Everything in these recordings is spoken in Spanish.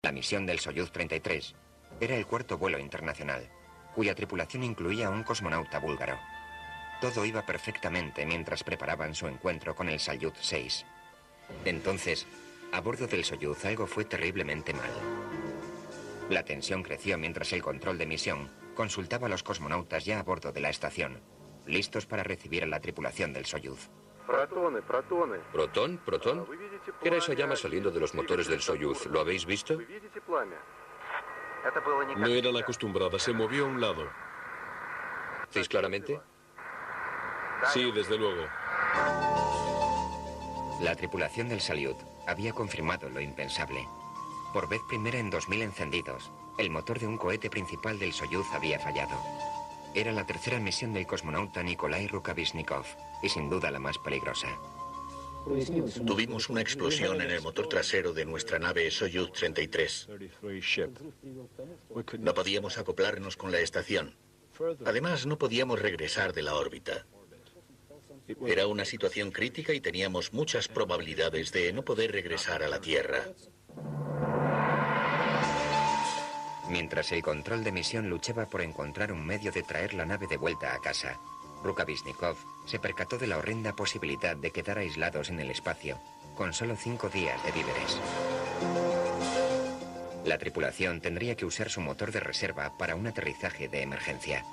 La misión del Soyuz 33 era el cuarto vuelo internacional, cuya tripulación incluía a un cosmonauta búlgaro. Todo iba perfectamente mientras preparaban su encuentro con el Salyut 6. Entonces, a bordo del Soyuz algo fue terriblemente mal. La tensión creció mientras el control de misión consultaba a los cosmonautas ya a bordo de la estación, listos para recibir a la tripulación del Soyuz. ¿Protón? ¿Protón? ¿Qué era esa llama saliendo de los motores del Soyuz? ¿Lo habéis visto? No era la acostumbrada, se movió a un lado. ¿Veis claramente? Sí, desde luego. La tripulación del Salyut había confirmado lo impensable. Por vez primera en 2000 encendidos, el motor de un cohete principal del Soyuz había fallado. Era la tercera misión del cosmonauta Nikolai Rukavishnikov y sin duda la más peligrosa. Tuvimos una explosión en el motor trasero de nuestra nave Soyuz 33. No podíamos acoplarnos con la estación. Además, no podíamos regresar de la órbita. Era una situación crítica y teníamos muchas probabilidades de no poder regresar a la Tierra. Mientras el control de misión luchaba por encontrar un medio de traer la nave de vuelta a casa, Rukavishnikov se percató de la horrenda posibilidad de quedar aislados en el espacio, con solo 5 días de víveres. La tripulación tendría que usar su motor de reserva para un aterrizaje de emergencia.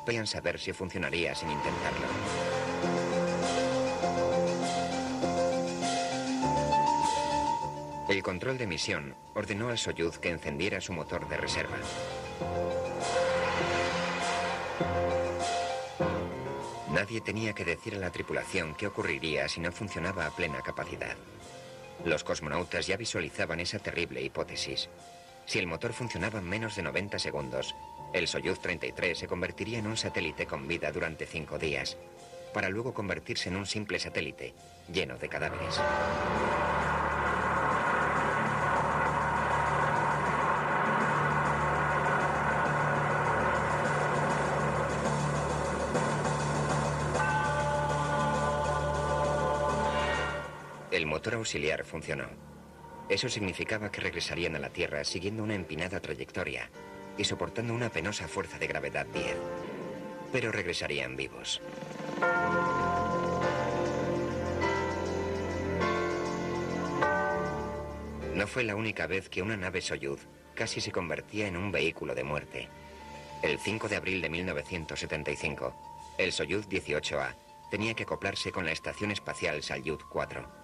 Podían saber si funcionaría sin intentarlo. El control de misión ordenó al Soyuz que encendiera su motor de reserva. Nadie tenía que decir a la tripulación qué ocurriría si no funcionaba a plena capacidad. Los cosmonautas ya visualizaban esa terrible hipótesis. Si el motor funcionaba en menos de 90 segundos, el Soyuz 33 se convertiría en un satélite con vida durante 5 días, para luego convertirse en un simple satélite, lleno de cadáveres. El motor auxiliar funcionó. Eso significaba que regresarían a la Tierra siguiendo una empinada trayectoria y soportando una penosa fuerza de gravedad 10. Pero regresarían vivos. No fue la única vez que una nave Soyuz casi se convertía en un vehículo de muerte. El 5 de abril de 1975, el Soyuz 18A tenía que acoplarse con la estación espacial Salyut 4.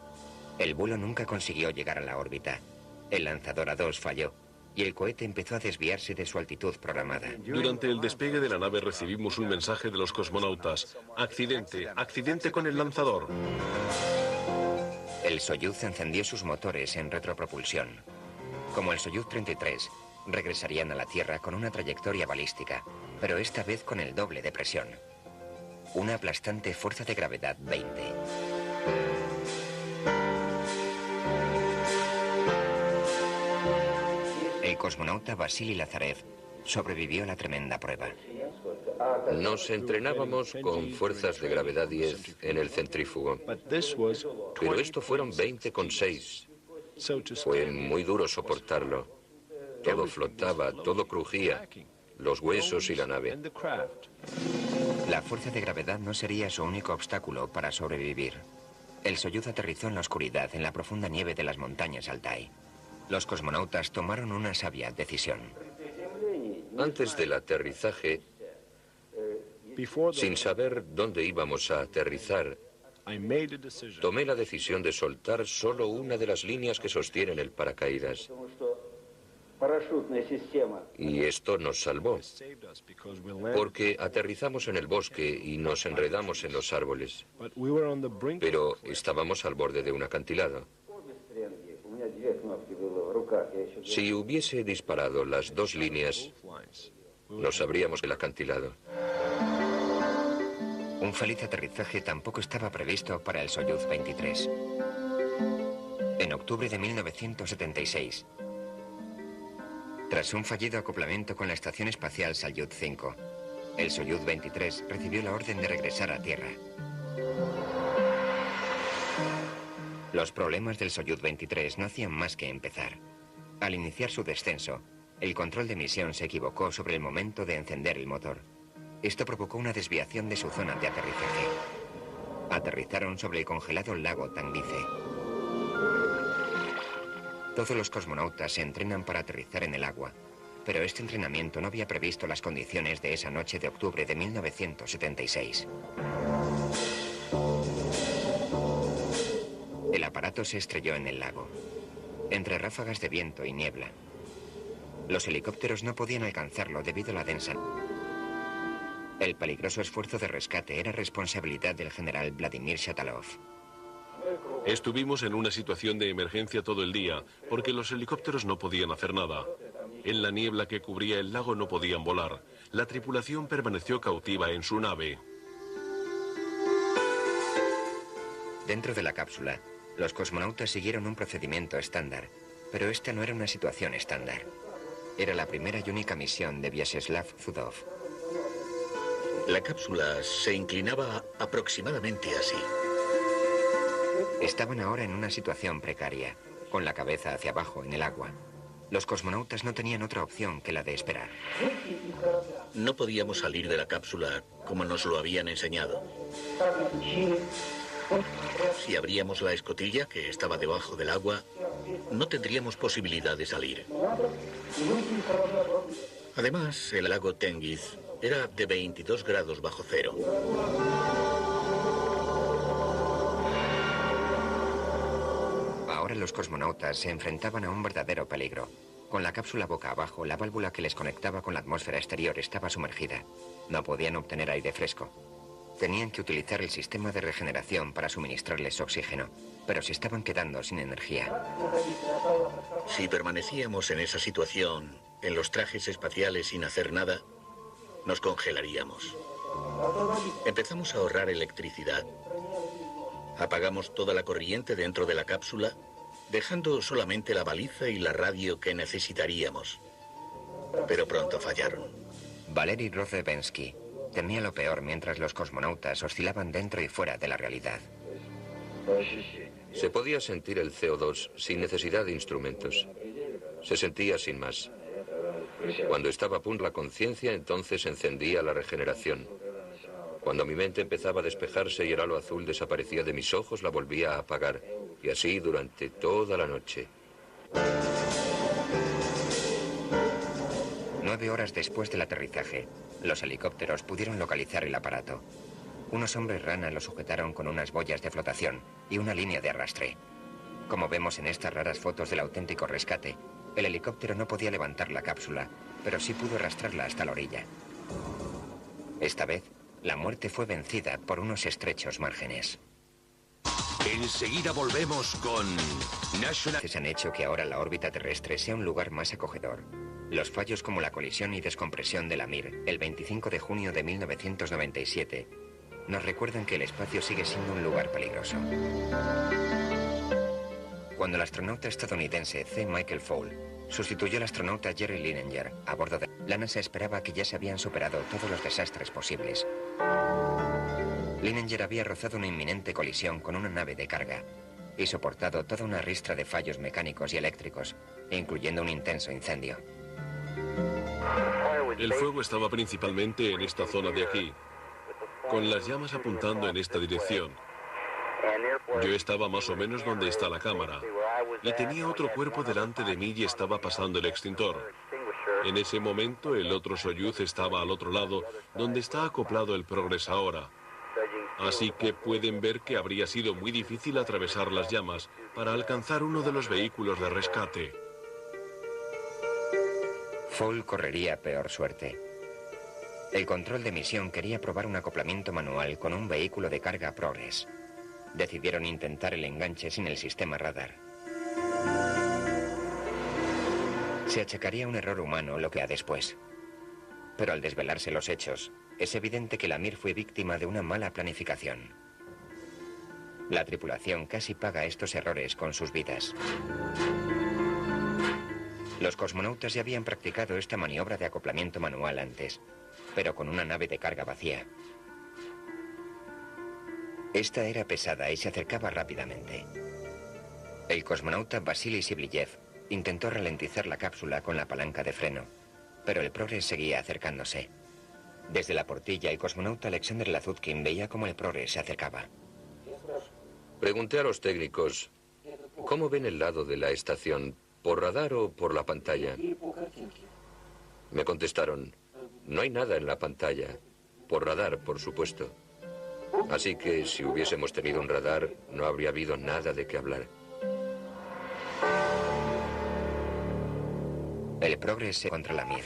El vuelo nunca consiguió llegar a la órbita. El lanzador A2 falló y el cohete empezó a desviarse de su altitud programada. Durante el despegue de la nave recibimos un mensaje de los cosmonautas. Accidente, accidente con el lanzador. El Soyuz encendió sus motores en retropropulsión. Como el Soyuz 33, regresarían a la Tierra con una trayectoria balística, pero esta vez con el doble de presión. Una aplastante fuerza de gravedad 20. El cosmonauta Vasily Lazarev sobrevivió a la tremenda prueba. Nos entrenábamos con fuerzas de gravedad 10 en el centrífugo. Pero esto fueron 20,6. Fue muy duro soportarlo. Todo flotaba, todo crujía. Los huesos y la nave. La fuerza de gravedad no sería su único obstáculo para sobrevivir. El Soyuz aterrizó en la oscuridad en la profunda nieve de las montañas Altai. Los cosmonautas tomaron una sabia decisión. Antes del aterrizaje, sin saber dónde íbamos a aterrizar, tomé la decisión de soltar solo una de las líneas que sostienen el paracaídas. Y esto nos salvó, porque aterrizamos en el bosque y nos enredamos en los árboles. Pero estábamos al borde de un acantilado. Si hubiese disparado las 2 líneas, nos habríamos el acantilado. Un feliz aterrizaje tampoco estaba previsto para el Soyuz 23. En octubre de 1976, tras un fallido acoplamiento con la estación espacial Salyut 5, el Soyuz 23 recibió la orden de regresar a Tierra. Los problemas del Soyuz 23 no hacían más que empezar. Al iniciar su descenso, el control de misión se equivocó sobre el momento de encender el motor. Esto provocó una desviación de su zona de aterrizaje. Aterrizaron sobre el congelado lago Tengize. Todos los cosmonautas se entrenan para aterrizar en el agua, pero este entrenamiento no había previsto las condiciones de esa noche de octubre de 1976. El aparato se estrelló en el lago, entre ráfagas de viento y niebla. Los helicópteros no podían alcanzarlo debido a la densa. El peligroso esfuerzo de rescate era responsabilidad del general Vladimir Shatalov. Estuvimos en una situación de emergencia todo el día, porque los helicópteros no podían hacer nada. En la niebla que cubría el lago no podían volar. La tripulación permaneció cautiva en su nave. Dentro de la cápsula, los cosmonautas siguieron un procedimiento estándar, pero esta no era una situación estándar. Era la primera y única misión de Vyacheslav Zudov. La cápsula se inclinaba aproximadamente así. Estaban ahora en una situación precaria, con la cabeza hacia abajo en el agua. Los cosmonautas no tenían otra opción que la de esperar. No podíamos salir de la cápsula como nos lo habían enseñado. Si abríamos la escotilla, que estaba debajo del agua, no tendríamos posibilidad de salir. Además, el lago Tengiz era de 22 grados bajo cero. Ahora los cosmonautas se enfrentaban a un verdadero peligro. Con la cápsula boca abajo, la válvula que les conectaba con la atmósfera exterior estaba sumergida. No podían obtener aire fresco. Tenían que utilizar el sistema de regeneración para suministrarles oxígeno, pero se estaban quedando sin energía. Si permanecíamos en esa situación, en los trajes espaciales sin hacer nada, nos congelaríamos. Empezamos a ahorrar electricidad. Apagamos toda la corriente dentro de la cápsula, dejando solamente la baliza y la radio que necesitaríamos. Pero pronto fallaron. Valery Rozhdestvensky temía lo peor mientras los cosmonautas oscilaban dentro y fuera de la realidad. Se podía sentir el CO2 sin necesidad de instrumentos. Se sentía sin más. Cuando estaba a punto la conciencia, entonces encendía la regeneración. Cuando mi mente empezaba a despejarse y el halo azul desaparecía de mis ojos, la volvía a apagar. Y así durante toda la noche. 9 horas después del aterrizaje, los helicópteros pudieron localizar el aparato. Unos hombres rana lo sujetaron con unas boyas de flotación y una línea de arrastre. Como vemos en estas raras fotos del auténtico rescate, el helicóptero no podía levantar la cápsula, pero sí pudo arrastrarla hasta la orilla. Esta vez, la muerte fue vencida por unos estrechos márgenes. Enseguida volvemos con National... Han hecho que ahora la órbita terrestre sea un lugar más acogedor. Los fallos como la colisión y descompresión de la Mir, el 25 de junio de 1997, nos recuerdan que el espacio sigue siendo un lugar peligroso. Cuando el astronauta estadounidense C. Michael Foale sustituyó al astronauta Jerry Linenger a bordo de la NASA, esperaba que ya se habían superado todos los desastres posibles. Linenger había rozado una inminente colisión con una nave de carga y soportado toda una ristra de fallos mecánicos y eléctricos, incluyendo un intenso incendio. El fuego estaba principalmente en esta zona de aquí, con las llamas apuntando en esta dirección. Yo estaba más o menos donde está la cámara, y tenía otro cuerpo delante de mí y estaba pasando el extintor. En ese momento, el otro Soyuz estaba al otro lado, donde está acoplado el Progress ahora. Así que pueden ver que habría sido muy difícil atravesar las llamas para alcanzar uno de los vehículos de rescate. Foale correría peor suerte. El control de misión quería probar un acoplamiento manual con un vehículo de carga Progress. Decidieron intentar el enganche sin el sistema radar. Se achacaría un error humano lo que ha después. Pero al desvelarse los hechos, es evidente que la Mir fue víctima de una mala planificación. La tripulación casi paga estos errores con sus vidas. Los cosmonautas ya habían practicado esta maniobra de acoplamiento manual antes, pero con una nave de carga vacía. Esta era pesada y se acercaba rápidamente. El cosmonauta Vasily Siblyev intentó ralentizar la cápsula con la palanca de freno, pero el Progress seguía acercándose. Desde la portilla, el cosmonauta Alexander Lazutkin veía cómo el Progress se acercaba. Pregunté a los técnicos, ¿cómo ven el lado de la estación? ¿Por radar o por la pantalla? Me contestaron, no hay nada en la pantalla. Por radar, por supuesto. Así que si hubiésemos tenido un radar, no habría habido nada de qué hablar. El Progress se contra la Mir.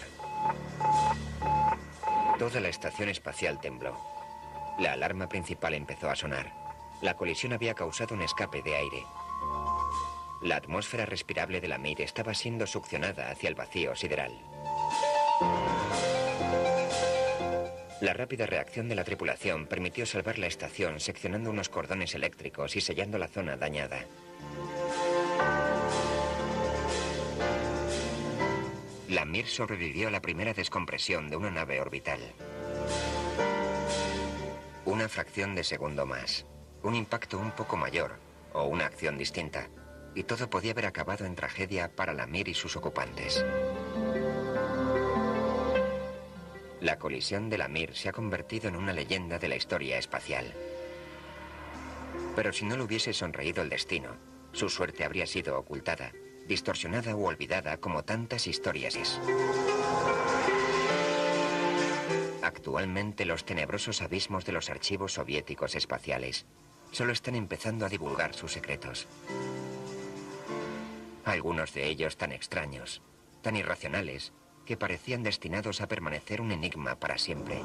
Toda la estación espacial tembló. La alarma principal empezó a sonar. La colisión había causado un escape de aire. La atmósfera respirable de la Mir estaba siendo succionada hacia el vacío sideral. La rápida reacción de la tripulación permitió salvar la estación seccionando unos cordones eléctricos y sellando la zona dañada. La Mir sobrevivió a la primera descompresión de una nave orbital. Una fracción de segundo más, un impacto un poco mayor o una acción distinta, y todo podía haber acabado en tragedia para la Mir y sus ocupantes. La colisión de la Mir se ha convertido en una leyenda de la historia espacial. Pero si no le hubiese sonreído el destino, su suerte habría sido ocultada, distorsionada u olvidada como tantas historias. Actualmente los tenebrosos abismos de los archivos soviéticos espaciales solo están empezando a divulgar sus secretos. Algunos de ellos tan extraños, tan irracionales, que parecían destinados a permanecer un enigma para siempre.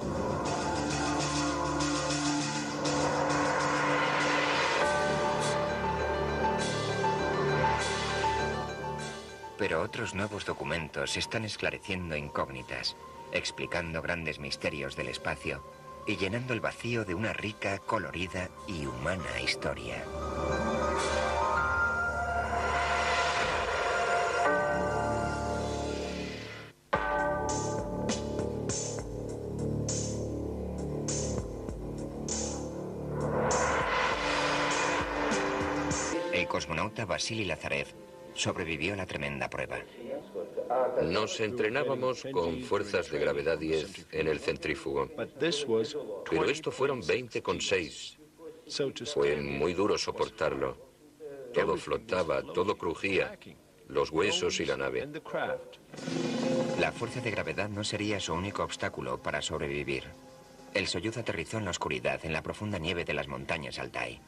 Pero otros nuevos documentos están esclareciendo incógnitas, explicando grandes misterios del espacio y llenando el vacío de una rica, colorida y humana historia. El cosmonauta Vasily Lazarev sobrevivió a la tremenda prueba. Nos entrenábamos con fuerzas de gravedad 10 en el centrífugo. Pero esto fueron 20,6. Fue muy duro soportarlo. Todo flotaba, todo crujía, los huesos y la nave. La fuerza de gravedad no sería su único obstáculo para sobrevivir. El Soyuz aterrizó en la oscuridad en la profunda nieve de las montañas Altai.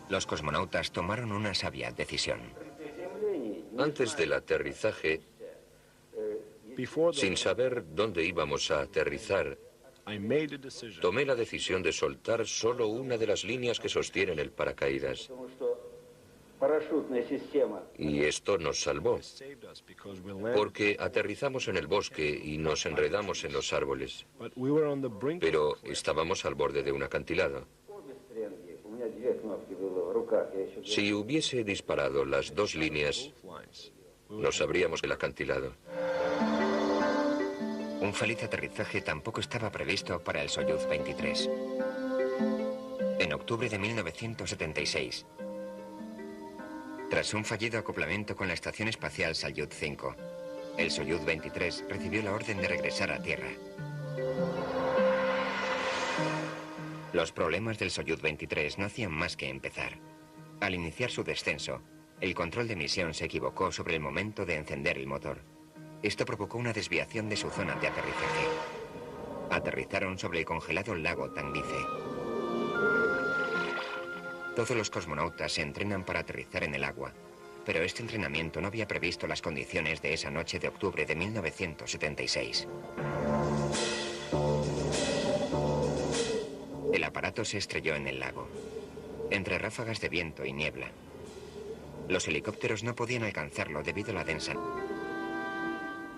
Los cosmonautas tomaron una sabia decisión. Antes del aterrizaje, sin saber dónde íbamos a aterrizar, tomé la decisión de soltar solo una de las líneas que sostienen el paracaídas. Y esto nos salvó, porque aterrizamos en el bosque y nos enredamos en los árboles. Pero estábamos al borde de un acantilado. Si hubiese disparado las dos líneas, nos habríamos el acantilado. Un feliz aterrizaje tampoco estaba previsto para el Soyuz 23. En octubre de 1976, tras un fallido acoplamiento con la Estación Espacial Salyut 5, el Soyuz 23 recibió la orden de regresar a Tierra. Los problemas del Soyuz 23 no hacían más que empezar. Al iniciar su descenso, el control de misión se equivocó sobre el momento de encender el motor. Esto provocó una desviación de su zona de aterrizaje. Aterrizaron sobre el congelado lago Tangice. Todos los cosmonautas se entrenan para aterrizar en el agua, pero este entrenamiento no había previsto las condiciones de esa noche de octubre de 1976. El aparato se estrelló en el lago, entre ráfagas de viento y niebla. Los helicópteros no podían alcanzarlo debido a la densa.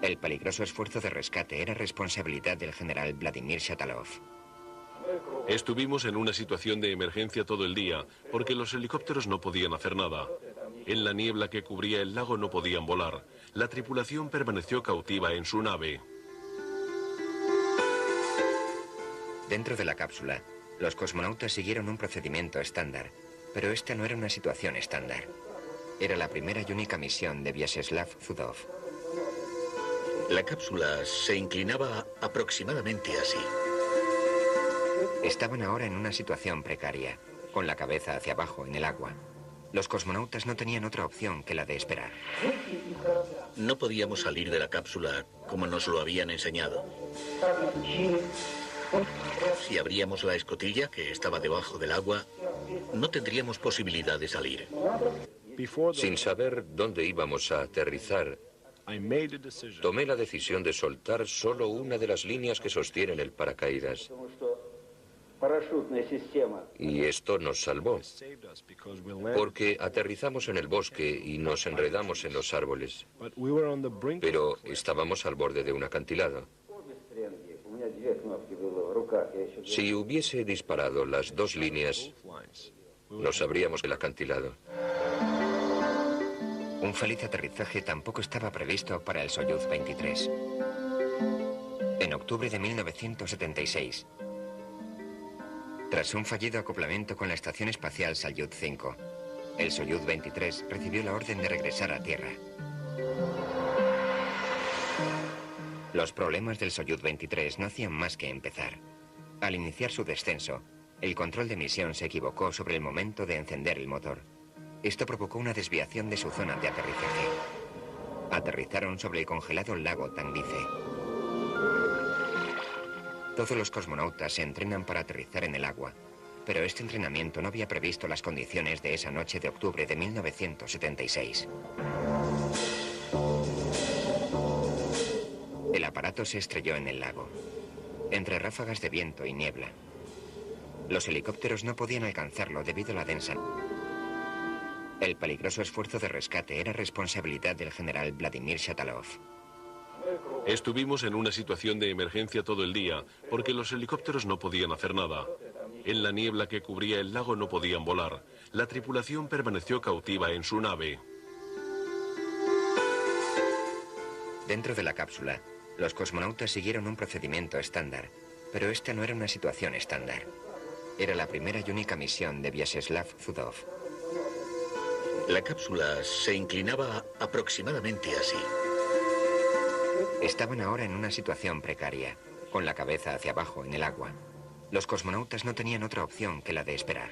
El peligroso esfuerzo de rescate era responsabilidad del general Vladimir Shatalov. Estuvimos en una situación de emergencia todo el día, porque los helicópteros no podían hacer nada. En la niebla que cubría el lago no podían volar. La tripulación permaneció cautiva en su nave. Dentro de la cápsula, los cosmonautas siguieron un procedimiento estándar, pero esta no era una situación estándar. Era la primera y única misión de Vyacheslav Zudov. La cápsula se inclinaba aproximadamente así. Estaban ahora en una situación precaria, con la cabeza hacia abajo en el agua. Los cosmonautas no tenían otra opción que la de esperar. No podíamos salir de la cápsula como nos lo habían enseñado. Si abríamos la escotilla, que estaba debajo del agua, no tendríamos posibilidad de salir. Sin saber dónde íbamos a aterrizar, tomé la decisión de soltar solo una de las líneas que sostienen el paracaídas. Y esto nos salvó, porque aterrizamos en el bosque y nos enredamos en los árboles. Pero estábamos al borde de un acantilado. Si hubiese disparado las dos líneas, nos habríamos el acantilado. Un feliz aterrizaje tampoco estaba previsto para el Soyuz 23. En octubre de 1976, tras un fallido acoplamiento con la Estación Espacial Salyut 5, el Soyuz 23 recibió la orden de regresar a Tierra. Los problemas del Soyuz 23 no hacían más que empezar. Al iniciar su descenso, el control de misión se equivocó sobre el momento de encender el motor. Esto provocó una desviación de su zona de aterrizaje. Aterrizaron sobre el congelado lago Tangice. Todos los cosmonautas se entrenan para aterrizar en el agua, pero este entrenamiento no había previsto las condiciones de esa noche de octubre de 1976. El aparato se estrelló en el lago, entre ráfagas de viento y niebla. Los helicópteros no podían alcanzarlo debido a la densa. El peligroso esfuerzo de rescate era responsabilidad del general Vladimir Shatalov. Estuvimos en una situación de emergencia todo el día, porque los helicópteros no podían hacer nada. En la niebla que cubría el lago no podían volar. La tripulación permaneció cautiva en su nave. Dentro de la cápsula, los cosmonautas siguieron un procedimiento estándar, pero esta no era una situación estándar. Era la primera y única misión de Vyacheslav Zudov. La cápsula se inclinaba aproximadamente así. Estaban ahora en una situación precaria, con la cabeza hacia abajo en el agua. Los cosmonautas no tenían otra opción que la de esperar.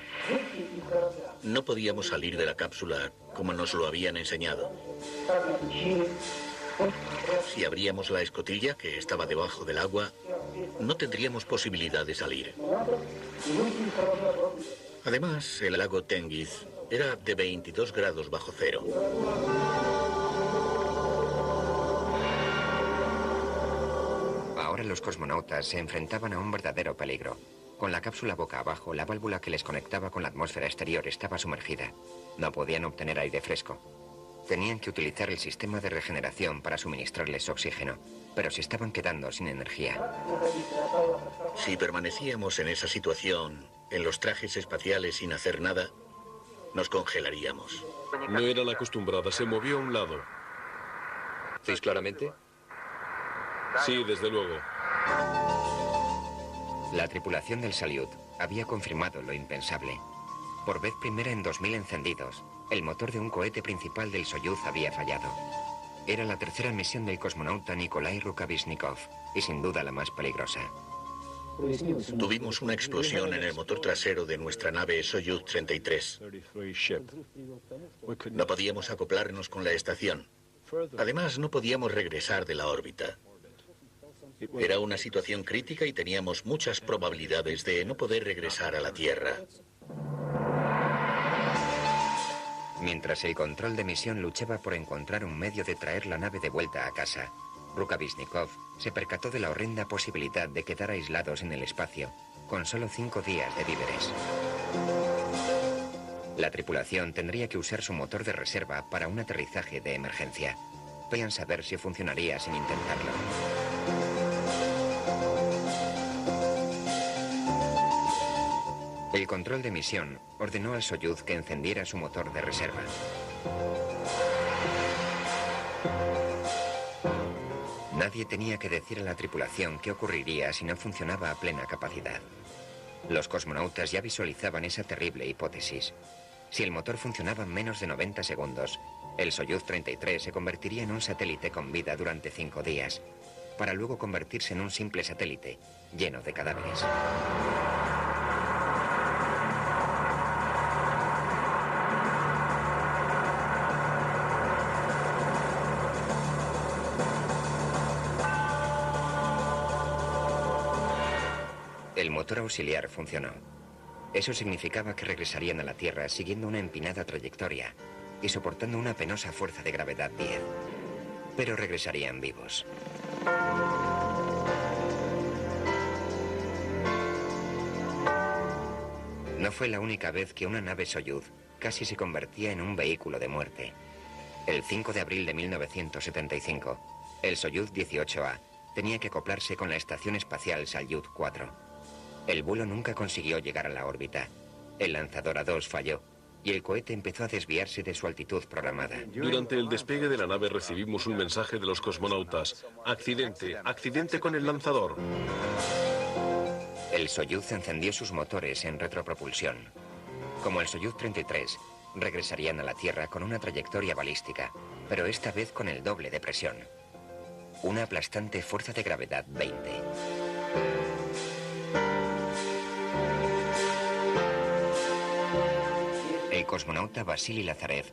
No podíamos salir de la cápsula como nos lo habían enseñado. Si abríamos la escotilla, que estaba debajo del agua, no tendríamos posibilidad de salir. Además, el lago Tengiz era de 22 grados bajo cero. Ahora los cosmonautas se enfrentaban a un verdadero peligro. Con la cápsula boca abajo, la válvula que les conectaba con la atmósfera exterior estaba sumergida. No podían obtener aire fresco. Tenían que utilizar el sistema de regeneración para suministrarles oxígeno, pero se estaban quedando sin energía. Si permanecíamos en esa situación, en los trajes espaciales sin hacer nada, nos congelaríamos. No era la acostumbrada, se movió a un lado. ¿Veis claramente? Sí, desde luego. La tripulación del Salyut había confirmado lo impensable. Por vez primera en 2000 encendidos, el motor de un cohete principal del Soyuz había fallado. Era la tercera misión del cosmonauta Nikolai Rukavishnikov, y sin duda la más peligrosa. Tuvimos una explosión en el motor trasero de nuestra nave Soyuz 33. No podíamos acoplarnos con la estación. Además, no podíamos regresar de la órbita. Era una situación crítica y teníamos muchas probabilidades de no poder regresar a la Tierra. Mientras el control de misión luchaba por encontrar un medio de traer la nave de vuelta a casa, Rukavishnikov se percató de la horrenda posibilidad de quedar aislados en el espacio, con solo 5 días de víveres. La tripulación tendría que usar su motor de reserva para un aterrizaje de emergencia. Podían saber si funcionaría sin intentarlo. El control de misión ordenó al Soyuz que encendiera su motor de reserva. Nadie tenía que decir a la tripulación qué ocurriría si no funcionaba a plena capacidad. Los cosmonautas ya visualizaban esa terrible hipótesis. Si el motor funcionaba en menos de 90 segundos, el Soyuz 33 se convertiría en un satélite con vida durante 5 días, para luego convertirse en un simple satélite, lleno de cadáveres. El motor auxiliar funcionó. Eso significaba que regresarían a la Tierra siguiendo una empinada trayectoria y soportando una penosa fuerza de gravedad 10. Pero regresarían vivos. No fue la única vez que una nave Soyuz casi se convertía en un vehículo de muerte. El 5 de abril de 1975, el Soyuz 18A tenía que acoplarse con la estación espacial Salyut 4. El vuelo nunca consiguió llegar a la órbita. El lanzador A2 falló y el cohete empezó a desviarse de su altitud programada. Durante el despegue de la nave recibimos un mensaje de los cosmonautas. Accidente, accidente con el lanzador. El Soyuz encendió sus motores en retropropulsión. Como el Soyuz 33, regresarían a la Tierra con una trayectoria balística, pero esta vez con el doble de presión. Una aplastante fuerza de gravedad 20. El cosmonauta Vasily Lazarev